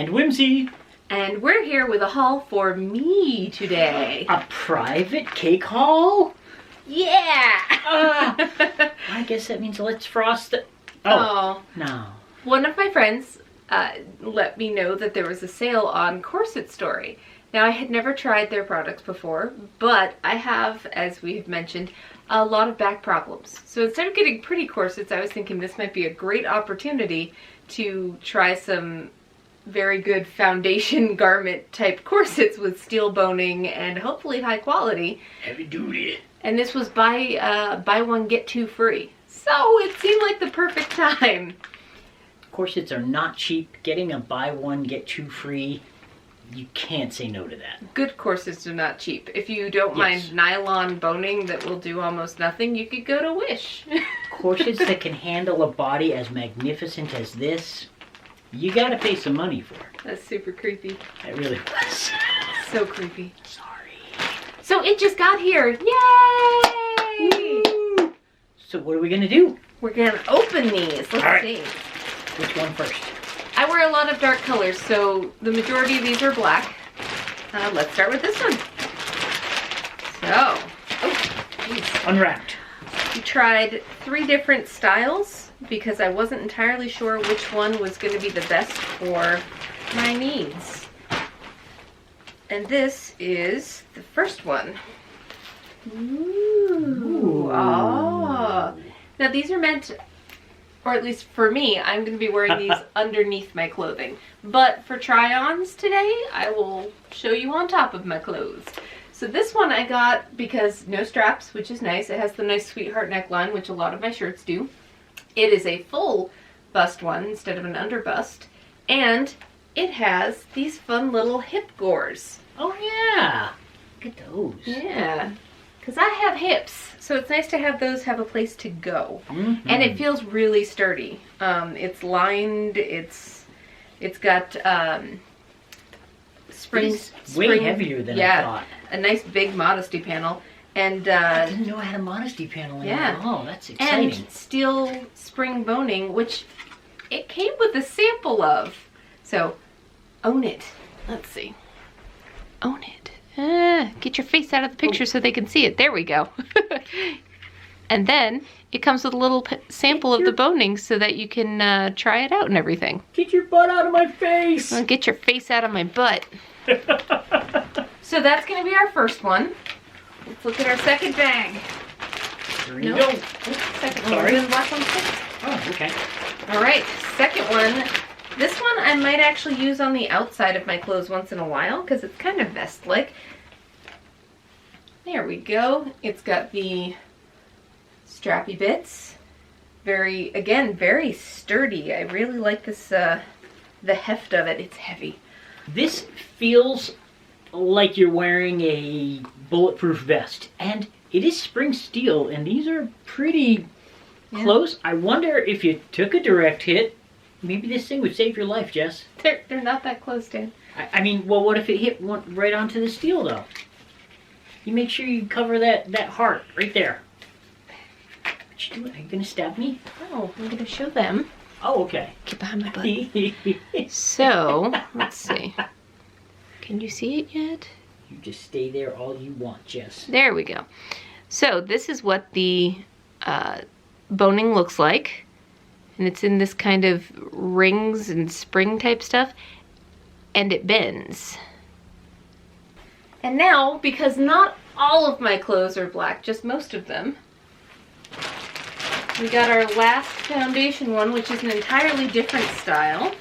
And Whimsy. And we're here with a haul for me today. A private cake haul? Yeah! I guess that means let's frost the... Oh. No. One of my friends let me know that there was a sale on Corset Story. Now, I had never tried their products before, but I have, as we have mentioned, a lot of back problems. So instead of getting pretty corsets, I was thinking this might be a great opportunity to try some very good foundation garment type corsets with steel boning and hopefully high quality. Heavy duty. And this was buy one, get two free. So it seemed like the perfect time. Corsets are not cheap. Getting a buy one, get two free, you can't say no to that. Good corsets are not cheap. If you don't mind nylon boning that will do almost nothing, you could go to Wish. Corsets that can handle a body as magnificent as this, you gotta pay some money for. That's super creepy. It really was. So creepy. Sorry. So it just got here. Yay! Woo! So what are we gonna do? We're gonna open these. Let's see. Which one first? I wear a lot of dark colors, so the majority of these are black. Let's start with this one. So, Unwrapped. We tried 3 different styles because I wasn't entirely sure which one was going to be the best for my needs. And this is the first one. Ooh. Ah. Now these are meant, or at least for me, I'm going to be wearing these underneath my clothing. But for try-ons today, I will show you on top of my clothes. So this one I got because no straps, which is nice. It has the nice sweetheart neckline, which a lot of my shirts do. It is a full bust one instead of an under bust. And it has these fun little hip gores. Oh yeah! Look at those. Yeah. Because I have hips, so it's nice to have those have a place to go. Mm-hmm. And it feels really sturdy. It's lined, it's got springs. Way heavier than I thought. A nice big modesty panel. And I didn't know I had a modesty panel in it. Oh, that's exciting. And steel spring boning, which it came with a sample of. So, own it. Let's see. Own it. Get your face out of the picture so they can see it. There we go. And then it comes with a little sample of the boning so that you can try it out and everything. Get your butt out of my face! Well, get your face out of my butt. So that's going to be our first one. Let's look at our second bag. Here you go. Second one. We're going to watch one second. Oh, okay. All right, second one. This one I might actually use on the outside of my clothes once in a while because it's kind of vest-like. There we go. It's got the strappy bits. Again, very sturdy. I really like this, the heft of it. It's heavy. This feels like you're wearing a bulletproof vest. And it is spring steel, and these are pretty close. I wonder if you took a direct hit, maybe this thing would save your life, Jess. They're not that close, Dan. I mean, well, what if it hit right onto the steel, though? You make sure you cover that heart right there. What you doing? Are you going to stab me? Oh, I'm going to show them. Oh, okay. Get behind my butt. So, let's see. Can you see it yet? You just stay there all you want, Jess. There we go. So, this is what the boning looks like. And it's in this kind of rings and spring type stuff. And it bends. And now, because not all of my clothes are black, just most of them, we got our last foundation one, which is an entirely different style.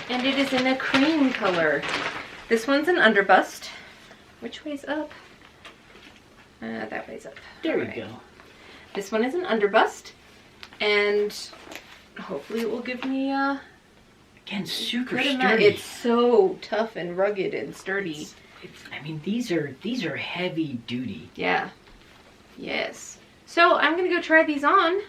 And it is in a cream color. This one's an underbust. Which way's up? That way's up. There we go. This one is an underbust. And hopefully it will give me again, super sturdy. It's so tough and rugged and sturdy. I mean, these are heavy duty. Yeah. Yes. So I'm gonna go try these on,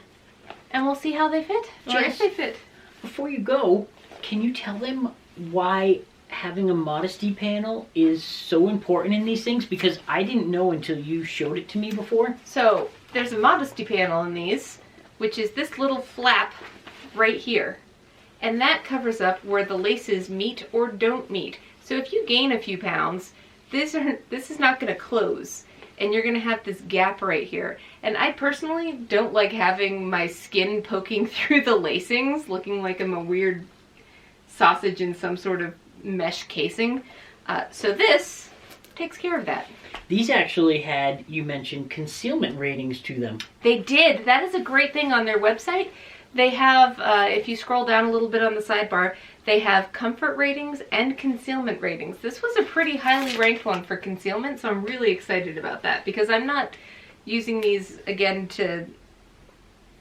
and we'll see how they fit. Or if they fit. Before you go, can you tell them why having a modesty panel is so important in these things? Because I didn't know until you showed it to me before. So there's a modesty panel in these, which is this little flap right here. and that covers up where the laces meet or don't meet. So if you gain a few pounds, this is not going to close, and you're going to have this gap right here. And I personally don't like having my skin poking through the lacings, looking like I'm a weird sausage in some sort of mesh casing. So this takes care of that. These actually had, you mentioned, concealment ratings to them. They did. That is a great thing on their website. They have, if you scroll down a little bit on the sidebar, they have comfort ratings and concealment ratings. This was a pretty highly ranked one for concealment, so I'm really excited about that because I'm not using these, again,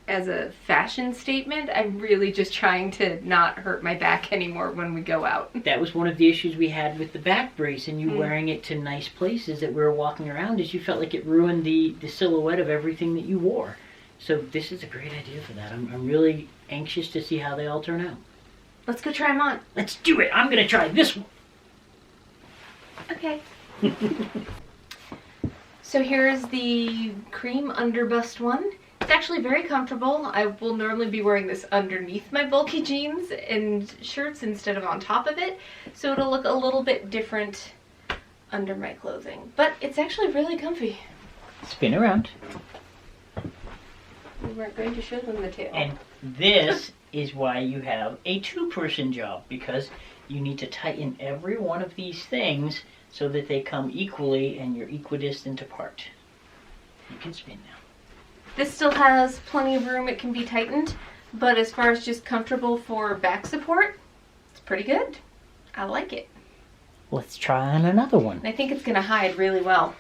as a fashion statement. I'm really just trying to not hurt my back anymore when we go out. That was one of the issues we had with the back brace and you wearing it to nice places that we were walking around, is you felt like it ruined the silhouette of everything that you wore. So this is a great idea for that. I'm really anxious to see how they all turn out. Let's go try them on. Let's do it. I'm going to try this one. Okay. So here's the cream underbust one. It's actually very comfortable. I will normally be wearing this underneath my bulky jeans and shirts instead of on top of it. So it'll look a little bit different under my clothing. But it's actually really comfy. Spin around. We weren't going to show them the tail. And this is why you have a two-person job, because you need to tighten every one of these things so that they come equally and you're equidistant apart. You can spin now. This still has plenty of room, it can be tightened, but as far as just comfortable for back support, it's pretty good. I like it. Let's try on another one. And I think it's gonna hide really well.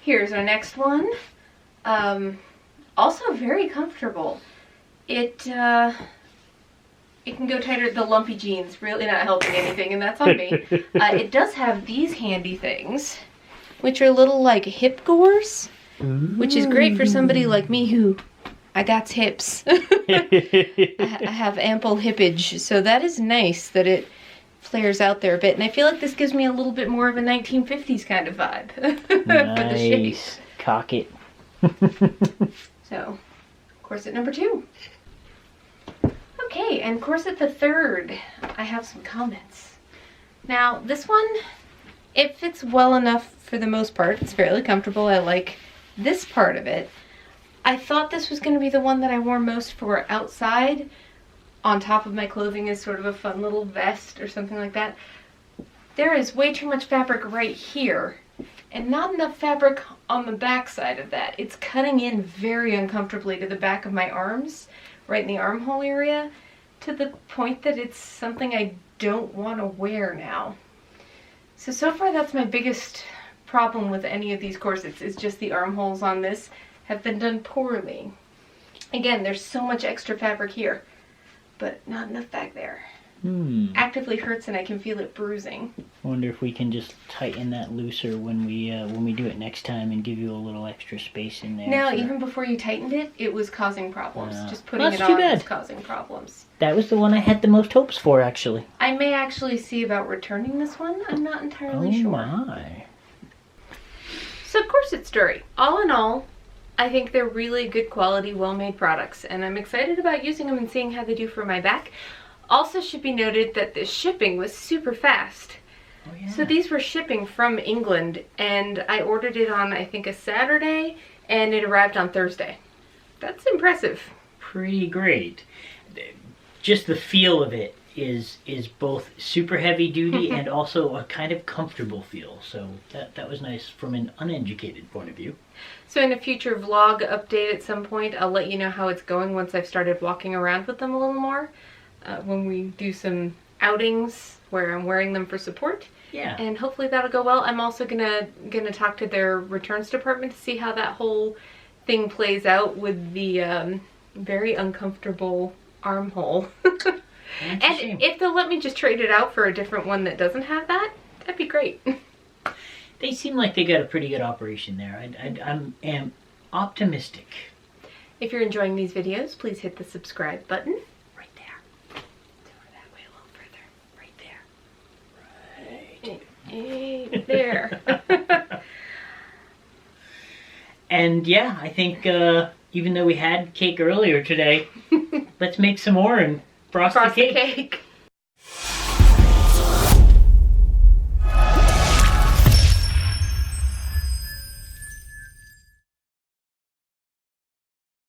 Here's our next one. Also very comfortable. It can go tighter. The lumpy jeans really not helping anything, and that's on me. It does have these handy things, which are little like hip gores, which is great for somebody like me who I got hips. I have ample hippage, so that is nice that it flares out there a bit. And I feel like this gives me a little bit more of a 1950s kind of vibe for the shape. Nice. Cock it. So, corset number 2. Okay, and corset the 3rd. I have some comments. Now, this one, it fits well enough for the most part. It's fairly comfortable. I like this part of it. I thought this was going to be the one that I wore most for outside, on top of my clothing as sort of a fun little vest or something like that. There is way too much fabric right here, and not enough fabric on the back side of that. It's cutting in very uncomfortably to the back of my arms, right in the armhole area, to the point that it's something I don't want to wear now. So far that's my biggest problem with any of these corsets, is just the armholes on this have been done poorly. Again, there's so much extra fabric here, but not enough back there. Actively hurts and I can feel it bruising. I wonder if we can just tighten that looser when we do it next time and give you a little extra space in there. Now, even before you tightened it, it was causing problems. Just putting it too on bad. was causing problems. That was the one I had the most hopes for, actually. I may actually see about returning this one. I'm not entirely sure. Oh my. So, Corset Story. All in all, I think they're really good quality, well-made products, and I'm excited about using them and seeing how they do for my back. Also should be noted that the shipping was super fast. Oh, yeah. So these were shipping from England, and I ordered it on, I think, a Saturday, and it arrived on Thursday. That's impressive. Pretty great. Just the feel of it is both super heavy duty and also a kind of comfortable feel. So that was nice from an uneducated point of view. So in a future vlog update at some point, I'll let you know how it's going once I've started walking around with them a little more. When we do some outings where I'm wearing them for support. Yeah. And hopefully that'll go well. I'm also gonna talk to their returns department to see how that whole thing plays out with the very uncomfortable armhole. And if they'll let me just trade it out for a different one that doesn't have that, that'd be great. They seem like they got a pretty good operation there. I am optimistic. If you're enjoying these videos, please hit the subscribe button. Right there. Over that way a little further. Right there. Right there. And yeah, I think, even though we had cake earlier today, let's make some more and frost the cake.